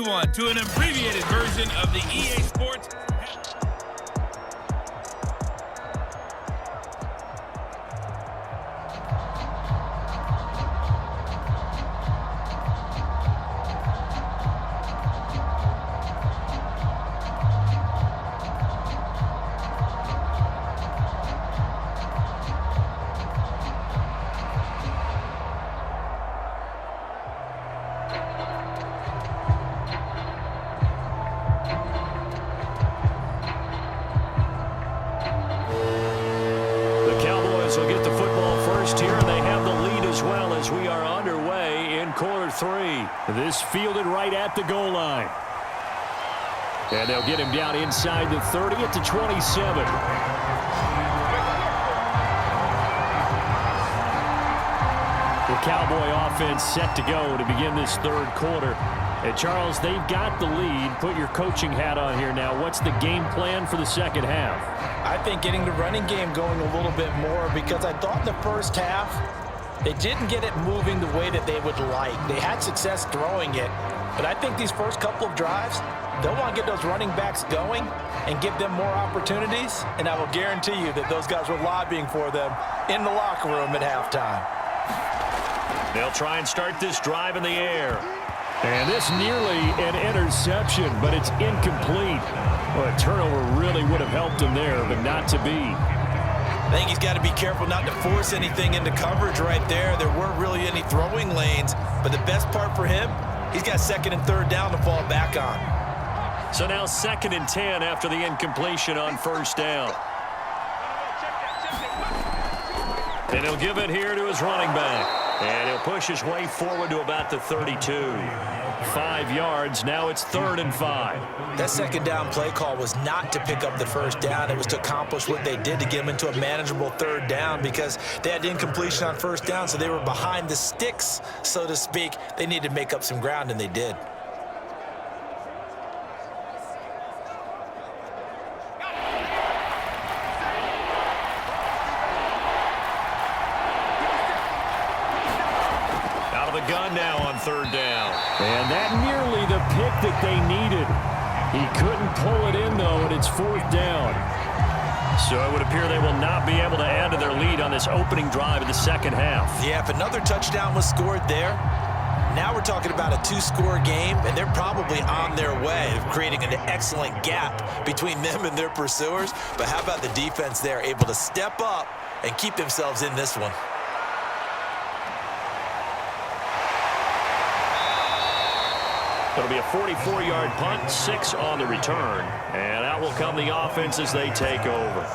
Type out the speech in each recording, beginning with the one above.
everyone to an abbreviated version of the EA Sports. Will get the football first here, and they have the lead as well as we are underway in quarter three. This fielded right at the goal line. And they'll get him down inside the 30 at the 27. The Cowboy offense set to go to begin this third quarter. And Charles, they've got the lead. Put your coaching hat on here now. What's the game plan for the second half? I think getting the running game going a little bit more, because I thought in the first half they didn't get it moving the way that they would like. They had success throwing it, but I think these first couple of drives, they'll want to get those running backs going and give them more opportunities, and I will guarantee you that those guys were lobbying for them in the locker room at halftime. They'll try and start this drive in the air. And this nearly an interception, but it's incomplete. Well, a turnover really would have helped him there, but not to be. I think he's got to be careful not to force anything into coverage right there. There weren't really any throwing lanes, but the best part for him, he's got second and third down to fall back on. So now 2nd and 10 after the incompletion on first down. And he'll give it here to his running back. And he'll push his way forward to about the 32. 5 yards. Now it's 3rd and 5. That second down play call was not to pick up the first down. It was to accomplish what they did to get them into a manageable third down, because they had incompletion on first down, so they were behind the sticks, so to speak. They needed to make up some ground, and they did. Gun now on 3rd down. And that nearly the pick that they needed. He couldn't pull it in, though, and it's 4th down. So it would appear they will not be able to add to their lead on this opening drive of the second half. Yeah, if another touchdown was scored there, now we're talking about a 2-score game, and they're probably on their way of creating an excellent gap between them and their pursuers. But how about the defense there, able to step up and keep themselves in this one? It'll be a 44-yard punt, 6 on the return. And out will come the offense as they take over.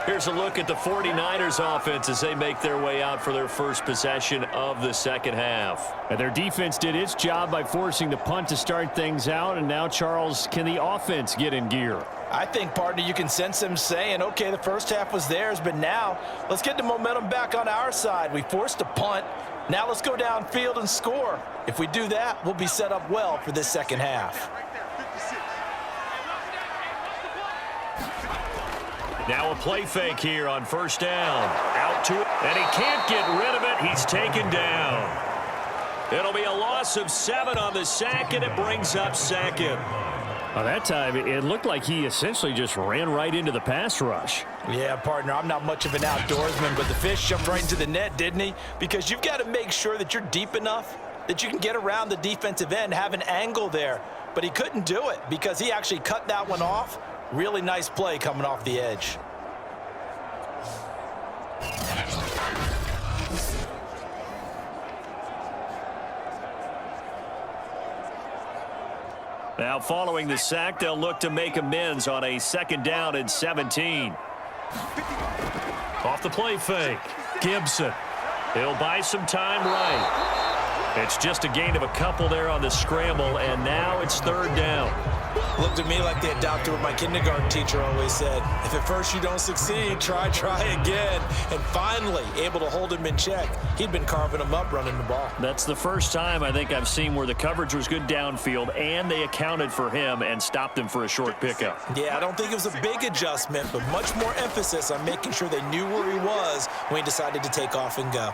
Here's a look at the 49ers offense as they make their way out for their first possession of the second half. And their defense did its job by forcing the punt to start things out. And now, Charles, can the offense get in gear? I think, partner, you can sense them saying, okay, the first half was theirs, but now let's get the momentum back on our side. We forced a punt. Now let's go downfield and score. If we do that, we'll be set up well for this second half. Now a play fake here on first down. Out to it, and he can't get rid of it. He's taken down. It'll be a loss of 7 on the sack, and it brings up 2nd. Well, that time, it looked like he essentially just ran right into the pass rush. Yeah, partner, I'm not much of an outdoorsman, but the fish jumped right into the net, didn't he? Because you've got to make sure that you're deep enough that you can get around the defensive end, have an angle there. But he couldn't do it because he actually cut that one off. Really nice play coming off the edge. Now following the sack, they'll look to make amends on a 2nd down and 17. Off the play fake, Gibson. He'll buy some time right. It's just a gain of a couple there on the scramble, and now it's 3rd down. Looked at me like the adopter what my kindergarten teacher always said. If at first you don't succeed, try again. And finally, able to hold him in check. He'd been carving him up running the ball. That's the first time I think I've seen where the coverage was good downfield, and they accounted for him and stopped him for a short pickup. Yeah, I don't think it was a big adjustment, but much more emphasis on making sure they knew where he was when he decided to take off and go.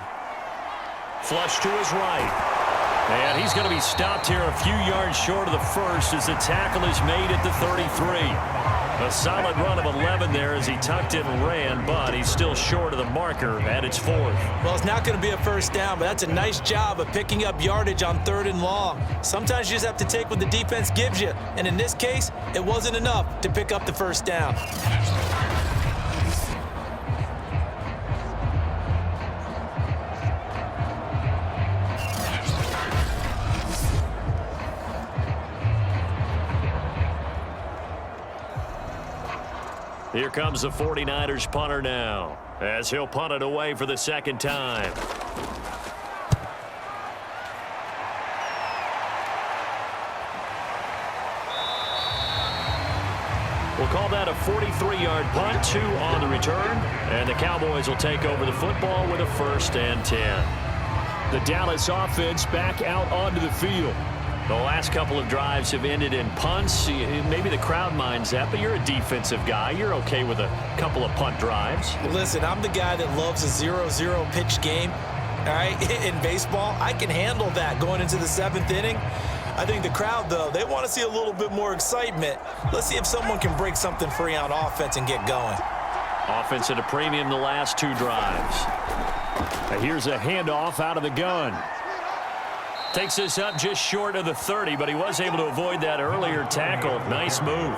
Flush to his right. And he's going to be stopped here a few yards short of the first as the tackle is made at the 33. A solid run of 11 there as he tucked it and ran, but he's still short of the marker at its 4th. Well, it's not going to be a first down, but that's a nice job of picking up yardage on 3rd and long. Sometimes you just have to take what the defense gives you, and in this case, it wasn't enough to pick up the first down. Here comes the 49ers punter now, as he'll punt it away for the 2nd time. We'll call that a 43-yard punt, 2 on the return, and the Cowboys will take over the football with a 1st and 10. The Dallas offense back out onto the field. The last couple of drives have ended in punts. Maybe the crowd minds that, but you're a defensive guy. You're okay with a couple of punt drives. Listen, I'm the guy that loves a 0-0 pitch game. All right, in baseball, I can handle that going into the 7th inning. I think the crowd, though, they want to see a little bit more excitement. Let's see if someone can break something free on offense and get going. Offense at a premium the last 2 drives. Here's a handoff out of the gun. Takes this up just short of the 30, but he was able to avoid that earlier tackle. Nice move.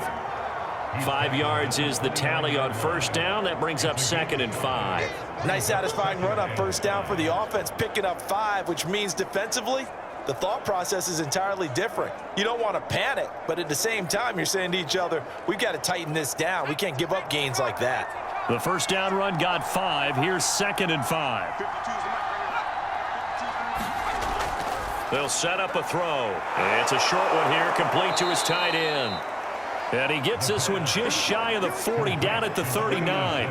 5 yards is the tally on 1st down. That brings up 2nd and 5. Nice satisfying run on 1st down for the offense, picking up 5, which means defensively, the thought process is entirely different. You don't want to panic, but at the same time, you're saying to each other, we've got to tighten this down. We can't give up gains like that. The 1st down run got 5. Here's 2nd and 5. They'll set up a throw. It's a short one here, complete to his tight end. And he gets this one just shy of the 40, down at the 39.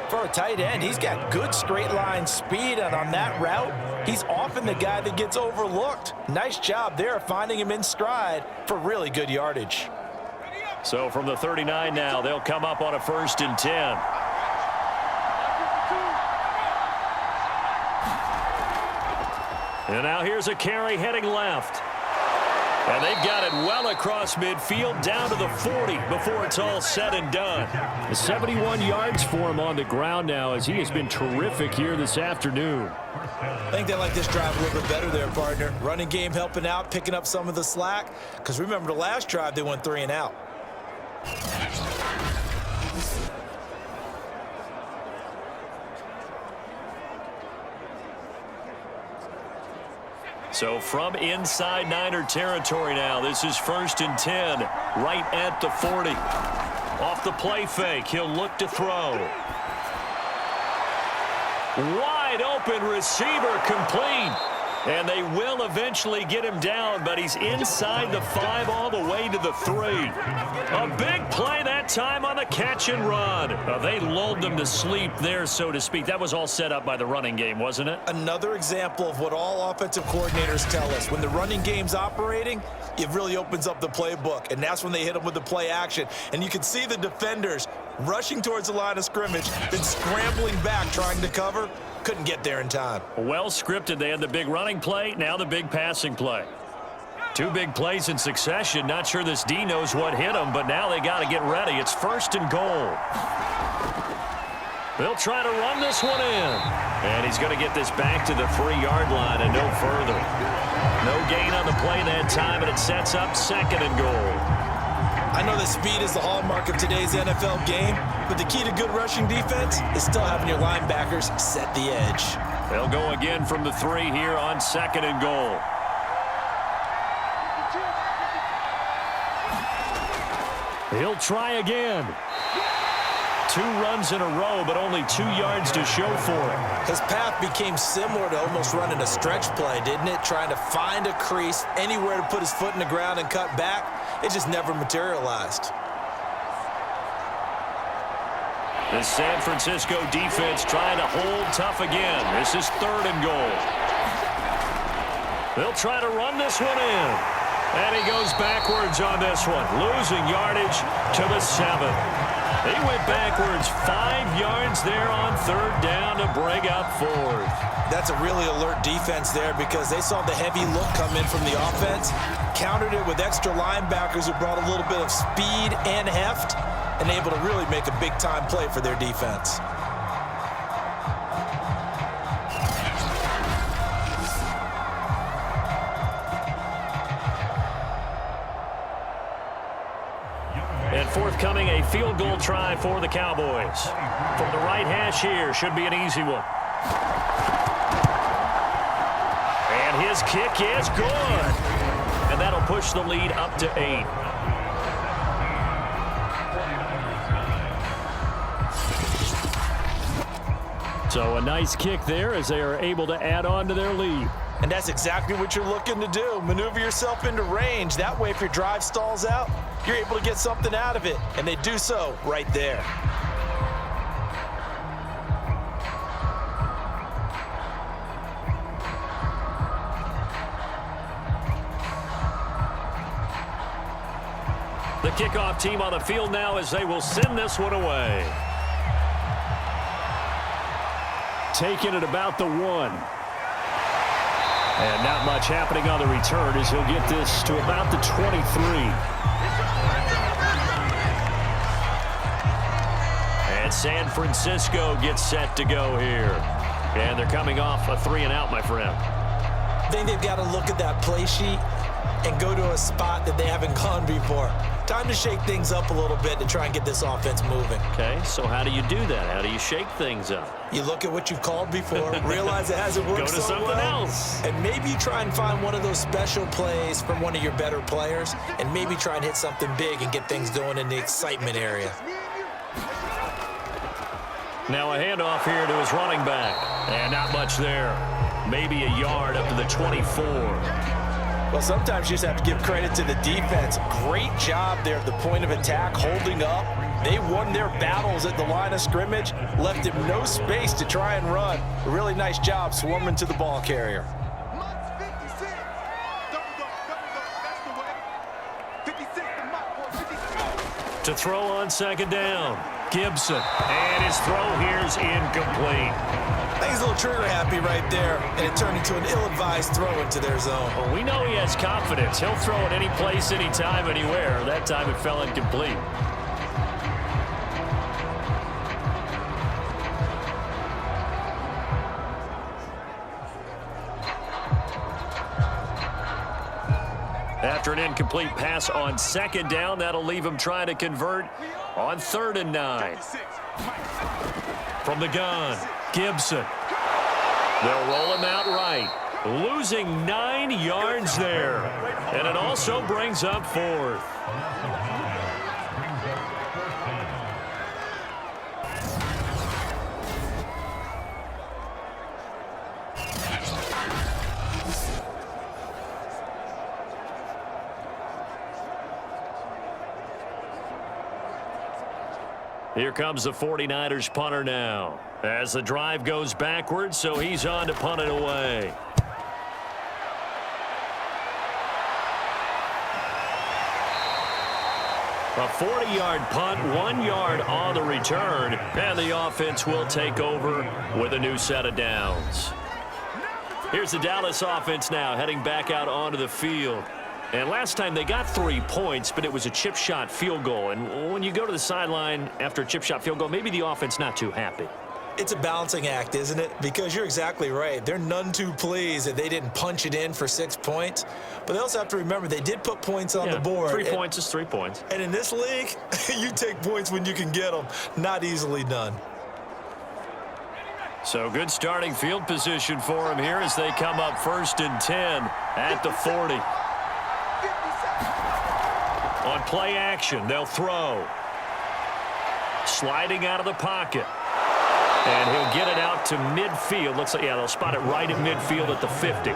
For a tight end, he's got good straight line speed, and on that route, he's often the guy that gets overlooked. Nice job there finding him in stride for really good yardage. So from the 39 now, they'll come up on a 1st and 10. And now here's a carry heading left. And they've got it well across midfield down to the 40 before it's all said and done. 71 yards for him on the ground now as he has been terrific here this afternoon. I think they like this drive a little bit better there, partner. Running game helping out, picking up some of the slack. Because remember the last drive, they went 3 and out. So from inside Niner territory now, this is 1st and 10, right at the 40. Off the play fake, he'll look to throw. Wide open receiver, complete. And they will eventually get him down, but he's inside the 5 all the way to the 3. A big play that time on the catch and run. They lulled them to sleep there, so to speak. That was all set up by the running game, wasn't it? Another example of what all offensive coordinators tell us. When the running game's operating, it really opens up the playbook, and that's when they hit them with the play action. And you can see the defenders rushing towards the line of scrimmage, then scrambling back trying to cover. Couldn't get there in time. Well scripted. They had the big running play, now the big passing play. 2 big plays in succession. Not sure this D knows what hit him, but now they got to get ready. It's 1st and goal. They'll try to run this one in. And he's going to get this back to the 3-yard line and no further. No gain on the play that time, and it sets up 2nd and goal. I know that speed is the hallmark of today's NFL game, but the key to good rushing defense is still having your linebackers set the edge. They'll go again from the 3 here on 2nd and goal. He'll try again. 2 runs in a row, but only 2 yards to show for it. His path became similar to almost running a stretch play, didn't it? Trying to find a crease, anywhere to put his foot in the ground and cut back. It just never materialized. The San Francisco defense trying to hold tough again. This is 3rd and goal. They'll try to run this one in. And he goes backwards on this one, losing yardage to the 7. He went backwards 5 yards there on 3rd down to bring up 4th. That's a really alert defense there because they saw the heavy look come in from the offense, countered it with extra linebackers who brought a little bit of speed and heft, and able to really make a big-time play for their defense. And forthcoming, a field goal try for the Cowboys. From the right hash here, should be an easy one. And his kick is good. And that'll push the lead up to 8. So a nice kick there as they are able to add on to their lead. And that's exactly what you're looking to do. Maneuver yourself into range. That way, if your drive stalls out, you're able to get something out of it. And they do so right there. The kickoff team on the field now as they will send this one away. Taking it about the 1. And not much happening on the return as he'll get this to about the 23. And San Francisco gets set to go here. And they're coming off a 3-and-out, my friend. I think they've got to look at that play sheet and go to a spot that they haven't gone before. Time to shake things up a little bit to try and get this offense moving. Okay, so how do you do that? How do you shake things up? You look at what you've called before, realize it hasn't worked Go to so something well, else. and maybe try and find one of those special plays from one of your better players, and maybe try and hit something big and get things going in the excitement area. Now a handoff here to his running back. And not much there. Maybe a yard up to the 24. Well, sometimes you just have to give credit to the defense. Great job there at the point of attack, holding up. They won their battles at the line of scrimmage, left him no space to try and run. A really nice job swarming to the ball carrier. To throw on second down. Gibson. And his throw here is incomplete. I think he's a little trigger happy right there, and it turned into an ill-advised throw into their zone. Well, we know he has confidence. He'll throw it any place, anytime, anywhere. That time it fell incomplete. After an incomplete pass on second down, that'll leave him trying to convert on 3rd and 9. From the gun, Gibson. They'll roll him out right, losing 9 yards there. And it also brings up 4th. Here comes the 49ers punter now. As the drive goes backwards, so he's on to punt it away. A 40-yard punt, 1 yard on the return, and the offense will take over with a new set of downs. Here's the Dallas offense now heading back out onto the field. And last time they got 3 points, but it was a chip shot field goal. And when you go to the sideline after a chip shot field goal, maybe the offense not too happy. It's a balancing act, isn't it? Because you're exactly right. They're none too pleased that they didn't punch it in for 6 points. But they also have to remember they did put points on the board. 3 points is 3 points. And in this league, you take points when you can get them. Not easily done. So good starting field position for them here as they come up 1st and 10 at the 40. On play action, they'll throw. Sliding out of the pocket. And he'll get it out to midfield. Looks like, they'll spot it right at midfield at the 50.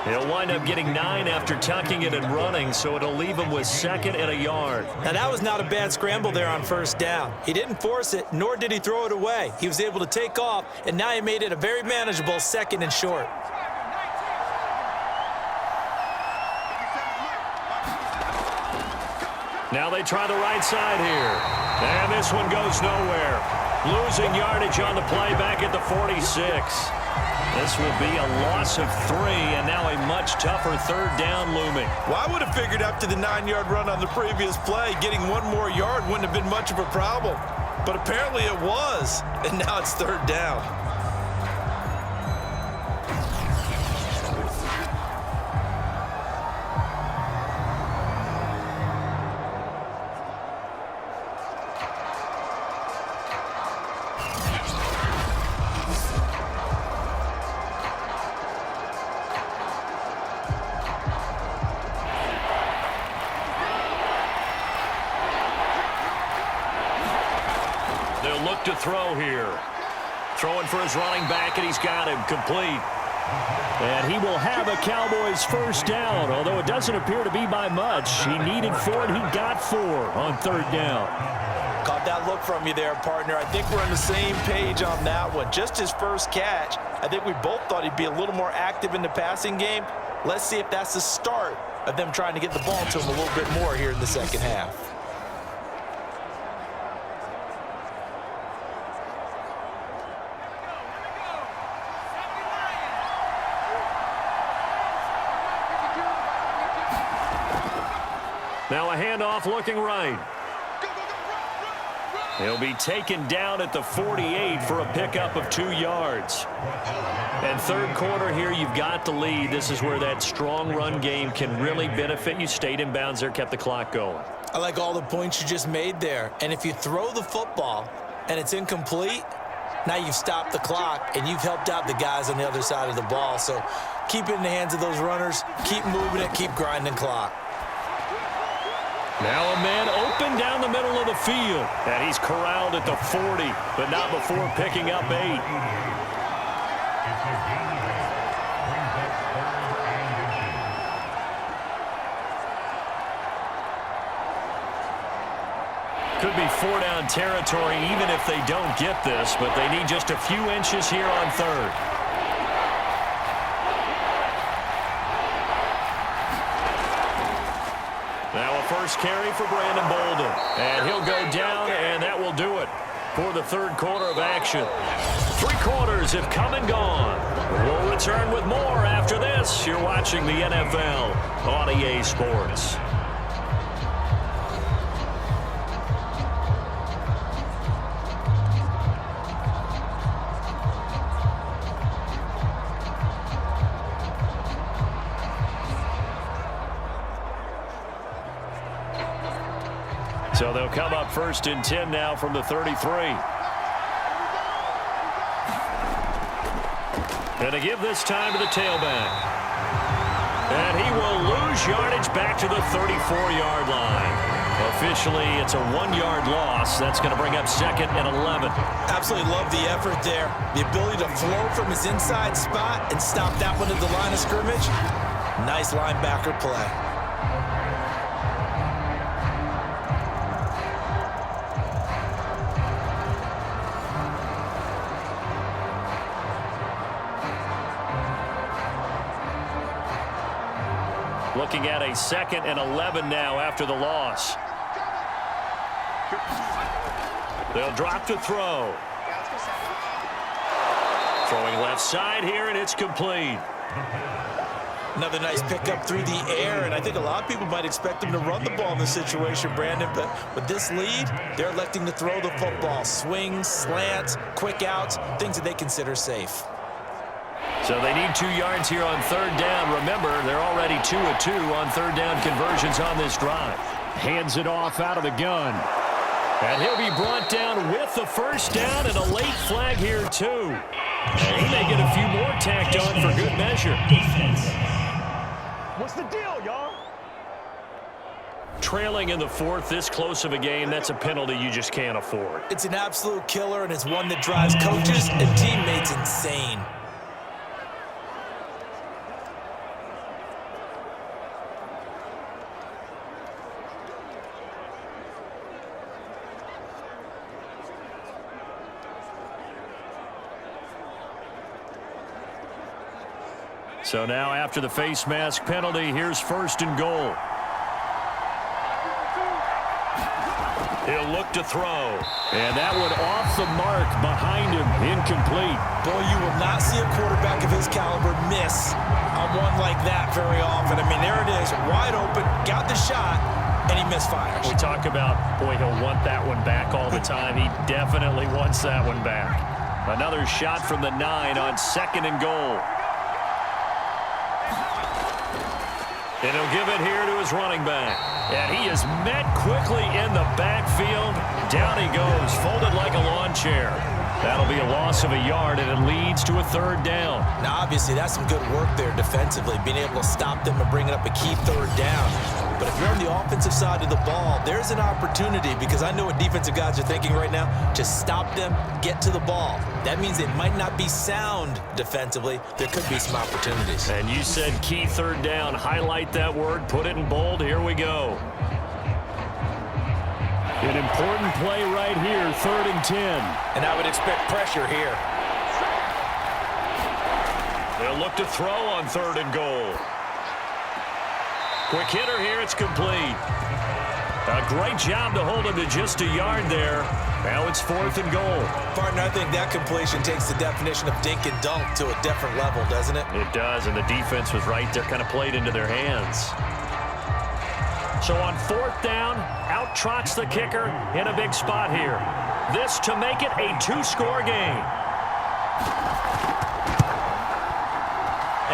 He'll wind up getting 9 after tucking it and running, so it'll leave him with 2nd and a yard. Now, that was not a bad scramble there on 1st down. He didn't force it, nor did he throw it away. He was able to take off, and now he made it a very manageable 2nd and short. Now they try the right side here. And this one goes nowhere. Losing yardage on the play back at the 46. This will be a loss of 3, and now a much tougher third down looming. Well, I would have figured after the 9-yard run on the previous play, getting one more yard wouldn't have been much of a problem. But apparently it was, and now it's third down. They'll look to throw here. Throwing for his running back, and he's got him complete. And he will have a Cowboys first down, although it doesn't appear to be by much. He needed 4, and he got 4 on third down. Caught that look from you there, partner. I think we're on the same page on that one. Just his first catch. I think we both thought he'd be a little more active in the passing game. Let's see if that's the start of them trying to get the ball to him a little bit more here in the second half. Now a handoff looking right. He'll be taken down at the 48 for a pickup of 2 yards. And third quarter here, you've got the lead. This is where that strong run game can really benefit you. Stayed in bounds there, kept the clock going. I like all the points you just made there. And if you throw the football and it's incomplete, now you've stopped the clock and you've helped out the guys on the other side of the ball. So keep it in the hands of those runners. Keep moving it. Keep grinding clock. Now a man open down the middle of the field. And he's corralled at the 40, but not before picking up 8. Could be 4-down territory even if they don't get this, but they need just a few inches here on third. Now a first carry for Brandon Bolden. And he'll go down, and that will do it for the third quarter of action. 3 quarters have come and gone. We'll return with more after this. You're watching the NFL on EA Sports. So they'll come up 1st and 10 now from the 33. And to give this time to the tailback. And he will lose yardage back to the 34-yard line. Officially, it's a 1-yard loss. That's going to bring up 2nd and 11. Absolutely love the effort there. The ability to flow from his inside spot and stop that one at the line of scrimmage. Nice linebacker play. Looking at a 2nd and 11 now after the loss. They'll drop to throw. Throwing left side here, and it's complete. Another nice pickup through the air, and I think a lot of people might expect him to run the ball in this situation, Brandon, but with this lead, they're electing to throw the football. Swings, slants, quick outs, things that they consider safe. So they need 2 yards here on third down. Remember, they're already 2 of 2 on third down conversions on this drive. Hands it off out of the gun. And he'll be brought down with the first down and a late flag here, too. And he may get a few more tacked on for good measure. What's the deal, y'all? Trailing in the 4th, this close of a game, that's a penalty you just can't afford. It's an absolute killer, and it's one that drives coaches and teammates insane. So now after the face mask penalty, here's 1st and goal. He'll look to throw. And that one off the mark behind him, incomplete. Boy, you will not see a quarterback of his caliber miss on one like that very often. I mean, there it is, wide open, got the shot, and he misfires. We talk about, boy, he'll want that one back all the time. He definitely wants that one back. Another shot from the 9 on 2nd and goal. And he'll give it here to his running back. And he is met quickly in the backfield. Down he goes, folded like a lawn chair. That'll be a loss of a yard, and it leads to a 3rd down. Now, obviously, that's some good work there defensively, being able to stop them and bringing up a key 3rd down. But if you're on the offensive side of the ball, there's an opportunity, because I know what defensive guys are thinking right now. Just stop them, get to the ball. That means it might not be sound defensively. There could be some opportunities. And you said key 3rd down. Highlight that word, put it in bold. Here we go. An important play right here, 3rd and 10. And I would expect pressure here. They'll look to throw on 3rd and goal. Quick hitter here, it's complete. A great job to hold him to just a yard there. Now it's 4th and goal. Partner, I think that completion takes the definition of dink and dunk to a different level, doesn't it? It does, and the defense was right there, kind of played into their hands. So on 4th down, out trots the kicker in a big spot here. This to make it a 2-score game.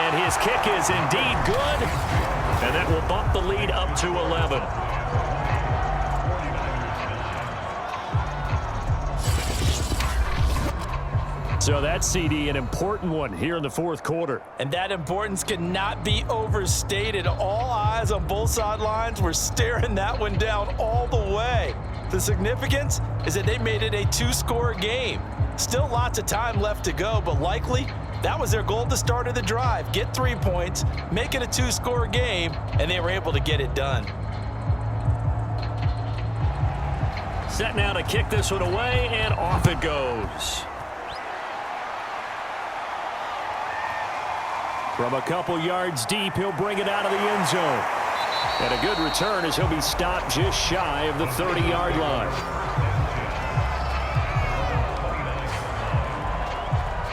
And his kick is indeed good. And that will bump the lead up to 11. So that CD, an important one here in the 4th quarter. And that importance cannot be overstated. All eyes on both sidelines were staring that one down all the way. The significance is that they made it a 2-score game. Still lots of time left to go, but likely that was their goal at the start of the drive. Get 3 points, make it a 2-score game, and they were able to get it done. Set now to kick this one away, and off it goes. From a couple yards deep, he'll bring it out of the end zone. And a good return as he'll be stopped just shy of the 30-yard line.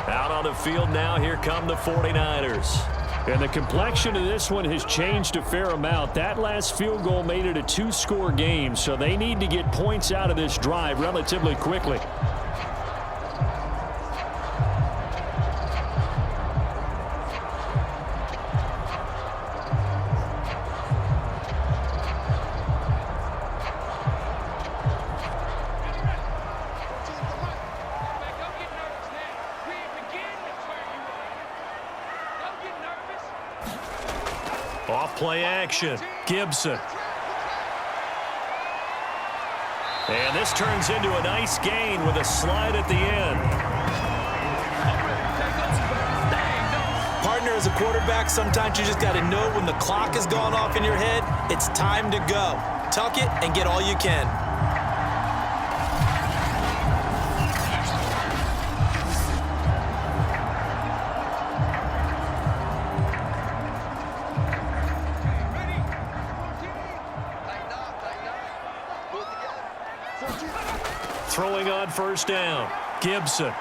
Out on the field now, here come the 49ers. And the complexion of this one has changed a fair amount. That last field goal made it a 2-score game, so they need to get points out of this drive relatively quickly. Off-play action. Gibson. And this turns into a nice gain with a slide at the end. Partner, as a quarterback, sometimes you just got to know when the clock has gone off in your head, it's time to go. Tuck it and get all you can. Throwing on 1st down. Gibson.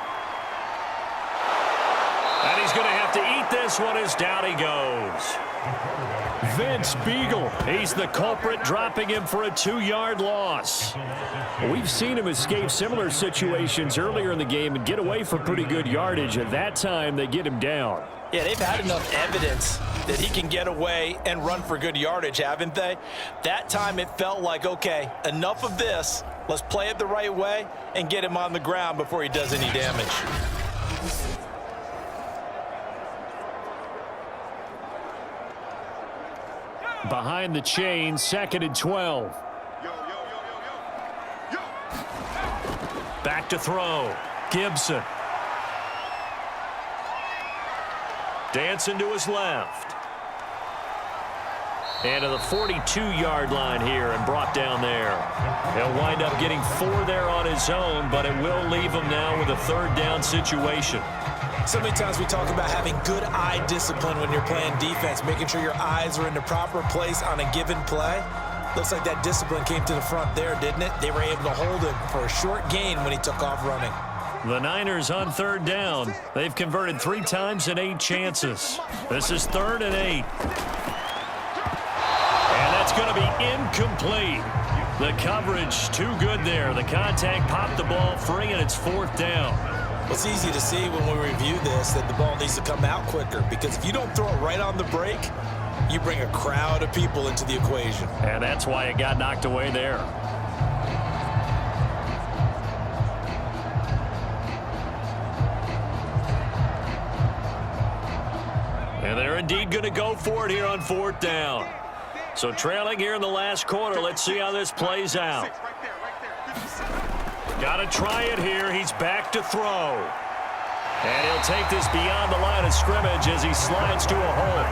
And he's going to have to eat this one as down he goes. Vince Beagle. He's the culprit, dropping him for a 2-yard loss. We've seen him escape similar situations earlier in the game and get away for pretty good yardage. At that time, they get him down. Yeah, they've had enough evidence that he can get away and run for good yardage, haven't they? That time it felt like, okay, enough of this. Let's play it the right way and get him on the ground before he does any damage. Behind the chain, 2nd and 12. Back to throw. Gibson. Dancing to his left. And to the 42-yard line here and brought down there. He'll wind up getting 4 there on his own, but it will leave him now with a 3rd down situation. So many times we talk about having good eye discipline when you're playing defense, making sure your eyes are in the proper place on a given play. Looks like that discipline came to the front there, didn't it? They were able to hold him for a short gain when he took off running. The Niners on third down. They've converted 3 times in 8 chances. This is 3rd and 8. And that's going to be incomplete. The coverage too good there. The contact popped the ball free, and it's 4th down. It's easy to see when we review this that the ball needs to come out quicker, because if you don't throw it right on the break, you bring a crowd of people into the equation. And that's why it got knocked away there. And they're indeed going to go for it here on 4th down. So trailing here in the last quarter. Let's see how this plays out. Got to try it here. He's back to throw. And he'll take this beyond the line of scrimmage as he slides to a hole.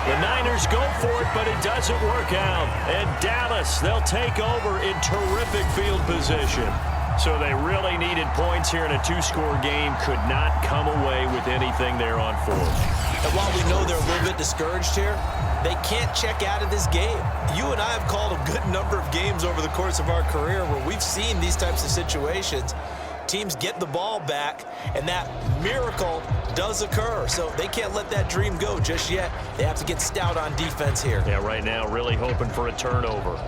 The Niners go for it, but it doesn't work out. And Dallas, they'll take over in terrific field position. So they really needed points here in a 2-score game. Could not come away with anything there on 4th. And while we know they're a little bit discouraged here, they can't check out of this game. You and I have called a good number of games over the course of our career where we've seen these types of situations. Teams get the ball back, and that miracle does occur. So they can't let that dream go just yet. They have to get stout on defense here. Yeah, right now really hoping for a turnover.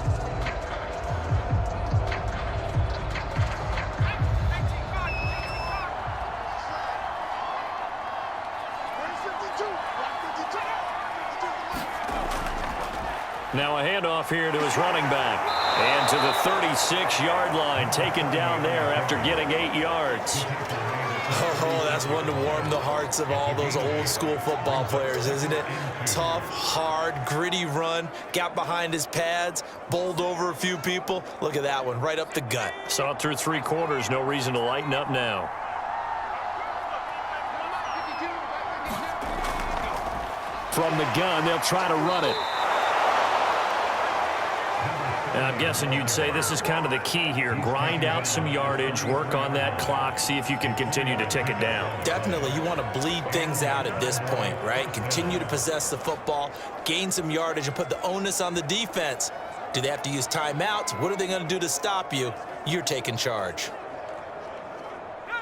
Now a handoff here to his running back. And to the 36-yard line, taken down there after getting 8 yards. Oh, that's one to warm the hearts of all those old-school football players, isn't it? Tough, hard, gritty run, got behind his pads, bowled over a few people. Look at that one, right up the gut. Saw it through 3 quarters, no reason to lighten up now. From the gun, they'll try to run it. And I'm guessing you'd say this is kind of the key here. Grind out some yardage, work on that clock, see if you can continue to tick it down. Definitely. You want to bleed things out at this point, right? Continue to possess the football, gain some yardage, and put the onus on the defense. Do they have to use timeouts? What are they going to do to stop you? You're taking charge.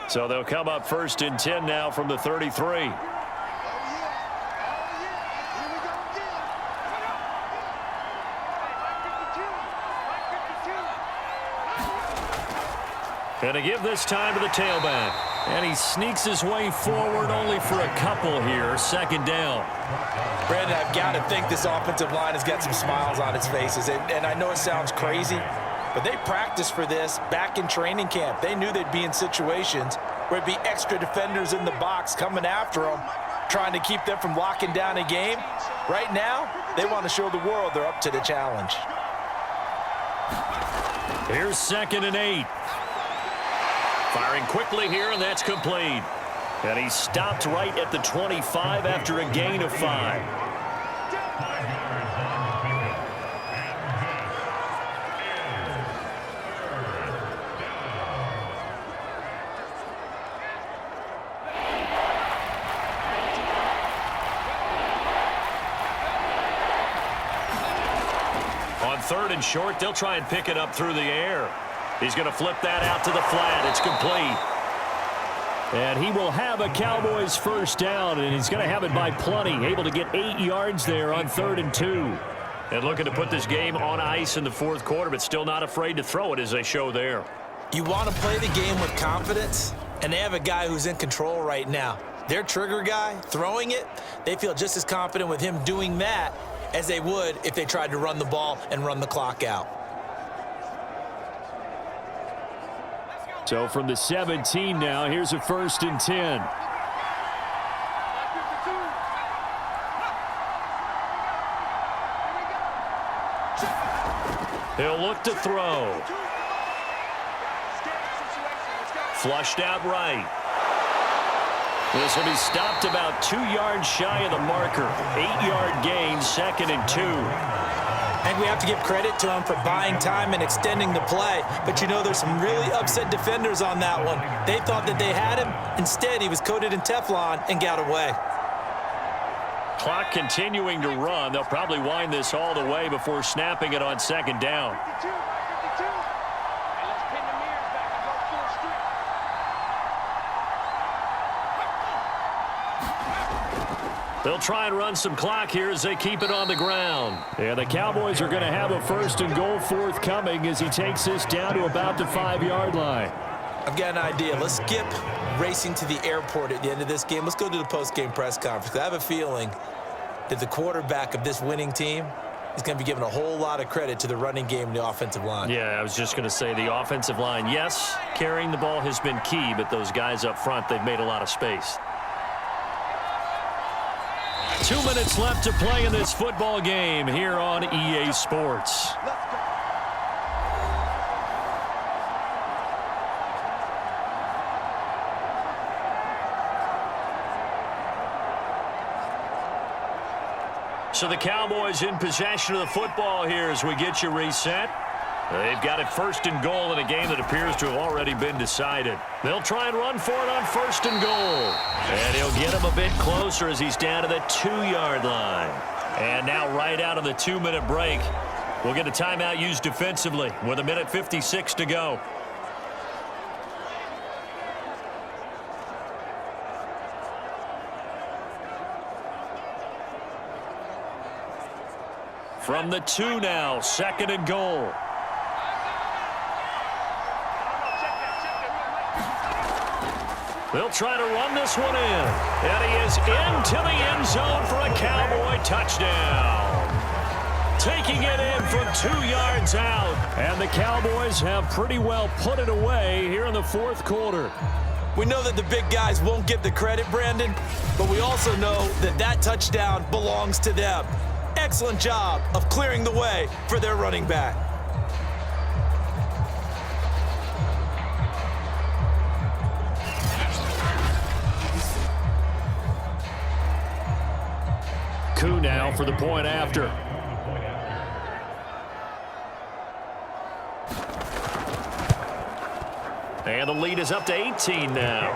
So they'll come up 1st and 10 now from the 33. And to give this time to the tailback. And he sneaks his way forward only for a couple here. 2nd down. Brandon, I've got to think this offensive line has got some smiles on its faces. And I know it sounds crazy, but they practiced for this back in training camp. They knew they'd be in situations where it'd be extra defenders in the box coming after them, trying to keep them from locking down a game. Right now, they want to show the world they're up to the challenge. Here's 2nd and 8. Firing quickly here, and that's complete. And he stopped right at the 25 after a gain of 5. On 3rd and short, they'll try and pick it up through the air. He's going to flip that out to the flat. It's complete. And he will have a Cowboys 1st down, and he's going to have it by plenty. Able to get 8 yards there on 3rd and 2. And looking to put this game on ice in the 4th quarter, but still not afraid to throw it as they show there. You want to play the game with confidence, and they have a guy who's in control right now. Their trigger guy, throwing it, they feel just as confident with him doing that as they would if they tried to run the ball and run the clock out. So from the 17 now, here's a 1st and 10. He'll look to throw. Flushed out right. This will be stopped about 2 yards shy of the marker. 8-yard gain, 2nd and 2. And we have to give credit to him for buying time and extending the play. But you know, there's some really upset defenders on that one. They thought that they had him. Instead, he was coated in Teflon and got away. Clock continuing to run. They'll probably wind this all the way before snapping it on second down. They'll try and run some clock here as they keep it on the ground. And the Cowboys are going to have a 1st and goal forthcoming as he takes this down to about the 5-yard line. I've got an idea. Let's skip racing to the airport at the end of this game. Let's go to the post-game press conference. I have a feeling that the quarterback of this winning team is going to be given a whole lot of credit to the running game and the offensive line. Yeah, I was just going to say the offensive line, yes, carrying the ball has been key, but those guys up front, they've made a lot of space. 2 minutes left to play in this football game here on EA Sports. So the Cowboys in possession of the football here as we get you reset. They've got it 1st and goal in a game that appears to have already been decided. They'll try and run for it on 1st and goal. And he'll get him a bit closer as he's down to the 2-yard line. And now right out of the 2-minute break, we'll get a timeout used defensively with 1:56 to go. From the 2 now, 2nd and goal. They'll try to run this one in. And he is into the end zone for a Cowboy touchdown. Taking it in from 2 yards out. And the Cowboys have pretty well put it away here in the 4th quarter. We know that the big guys won't get the credit, Brandon, but we also know that that touchdown belongs to them. Excellent job of clearing the way for their running back. Coup now for the point after. And the lead is up to 18 now.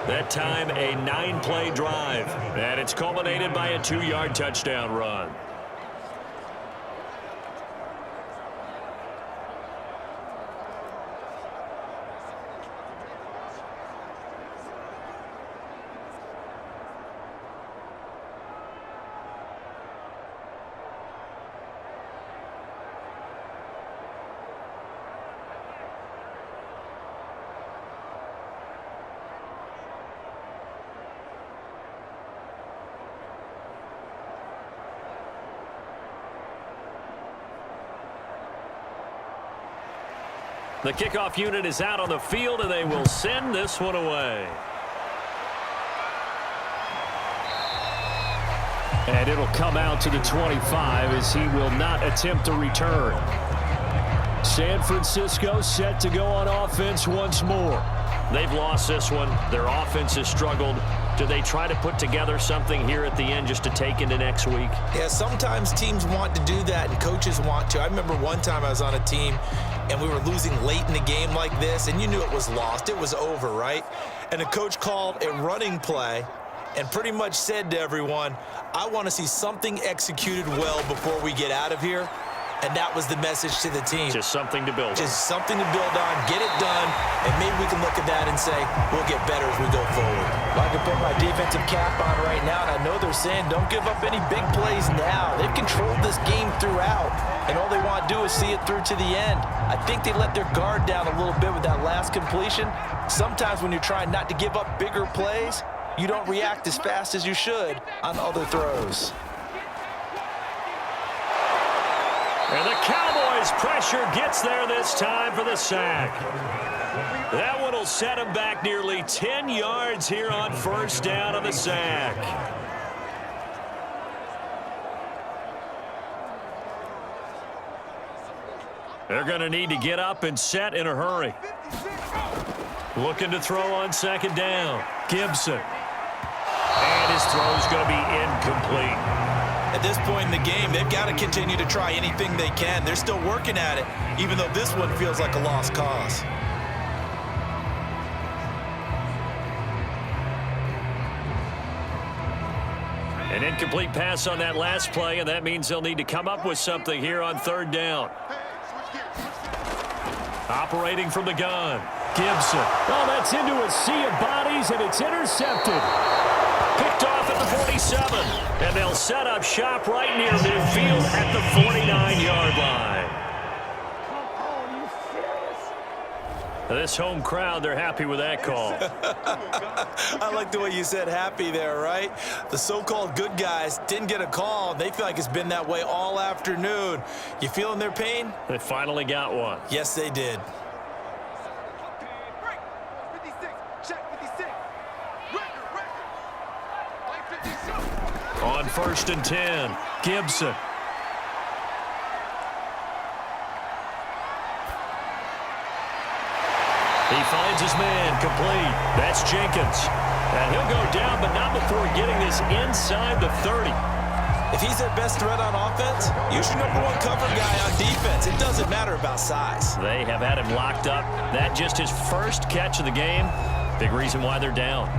That time a 9-play drive. And it's culminated by a 2-yard touchdown run. The kickoff unit is out on the field, and they will send this one away. And it'll come out to the 25 as he will not attempt to return. San Francisco set to go on offense once more. They've lost this one. Their offense has struggled. Do they try to put together something here at the end just to take into next week? Yeah, sometimes teams want to do that and coaches want to. I remember one time I was on a team and we were losing late in the game like this, and you knew it was lost. It was over, right? And the coach called a running play and pretty much said to everyone, I want to see something executed well before we get out of here. And that was the message to the team. Just something to build on. Just something to build on, get it done, and maybe we can look at that and say, we'll get better as we go forward. Well, I can put my defensive cap on right now, and I know they're saying don't give up any big plays now. They've controlled this game throughout, and all they want to do is see it through to the end. I think they let their guard down a little bit with that last completion. Sometimes when you're trying not to give up bigger plays, you don't react as fast as you should on other throws. And the Cowboys' pressure gets there this time for the sack. That one will set him back nearly 10 yards here on first down on the sack. They're going to need to get up and set in a hurry. Looking to throw on second down. Gibson. And his throw is going to be incomplete. At this point in the game, they've got to continue to try anything they can. They're still working at it, even though this one feels like a lost cause. An incomplete pass on that last play, and that means they'll need to come up with something here on third down. Operating from the gun, Gibson. Oh, that's into a sea of bodies, and it's intercepted. Picked off at the 47, and they'll set up shop right near midfield at the 49-yard line. This home crowd, they're happy with that call. I like the way you said happy there, right? The so-called good guys didn't get a call. They feel like it's been that way all afternoon. You feeling their pain? They finally got one. Yes, they did. On 1st and 10, Gibson. He finds his man, complete. That's Jenkins. And he'll go down, but not before getting this inside the 30. If he's their best threat on offense, use your #1 cover guy on defense. It doesn't matter about size. They have had him locked up. That just his first catch of the game. Big reason why they're down.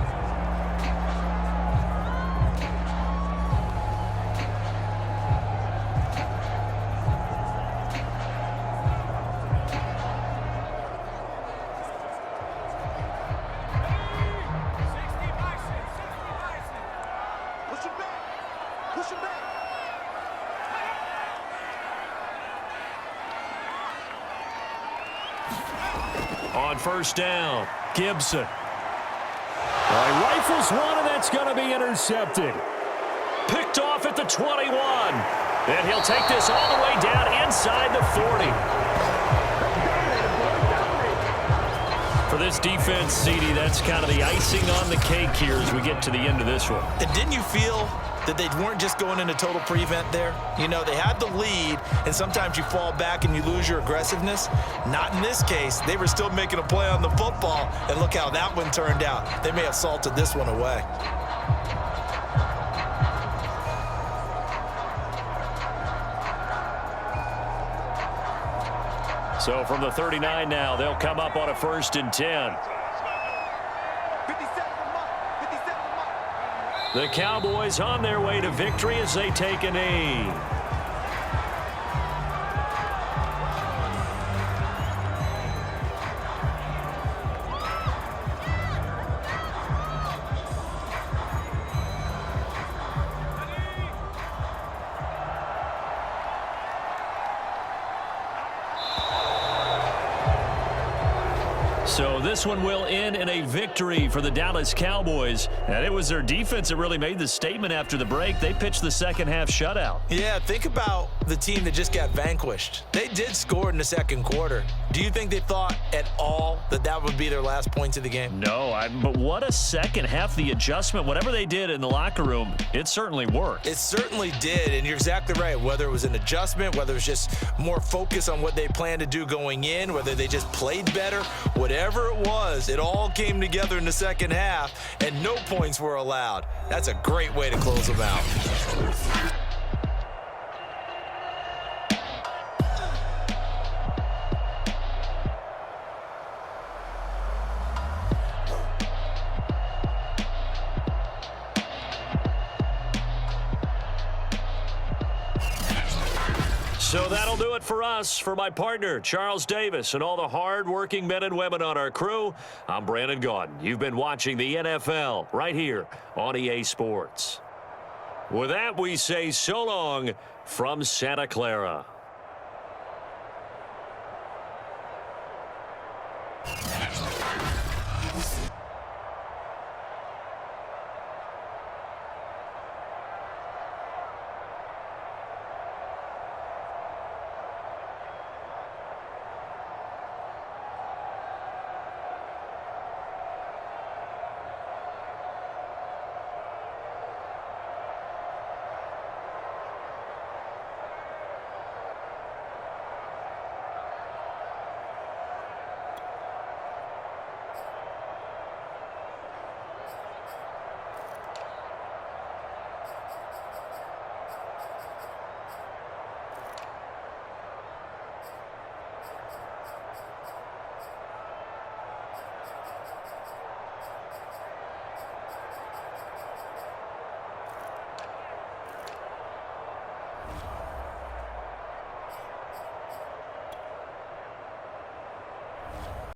On 1st down, Gibson. Well, he rifles one, and that's going to be intercepted. Picked off at the 21. And he'll take this all the way down inside the 40. For this defense, CD, that's kind of the icing on the cake here as we get to the end of this one. And didn't you feel that they weren't just going into total prevent there? You know, they had the lead, and sometimes you fall back and you lose your aggressiveness. Not in this case. They were still making a play on the football, and look how that one turned out. They may have salted this one away. So from the 39 now, they'll come up on a 1st and 10. The Cowboys on their way to victory as they take a knee. So this one will end in a victory for the Dallas Cowboys. And it was their defense that really made the statement after the break. They pitched the second half shutout. Yeah, think about the team that just got vanquished. They did score in the second quarter. Do you think they thought at all that that would be their last points of the game? No, but what a second half. The adjustment, whatever they did in the locker room, it certainly worked. It certainly did, and you're exactly right. Whether it was an adjustment, whether it was just more focus on what they planned to do going in, whether they just played better, whatever it was, it all came together in the second half, and no points were allowed. That's a great way to close them out. So that'll do it for us. For my partner, Charles Davis, and all the hard-working men and women on our crew, I'm Brandon Gaudin. You've been watching the NFL right here on EA Sports. With that, we say so long from Santa Clara.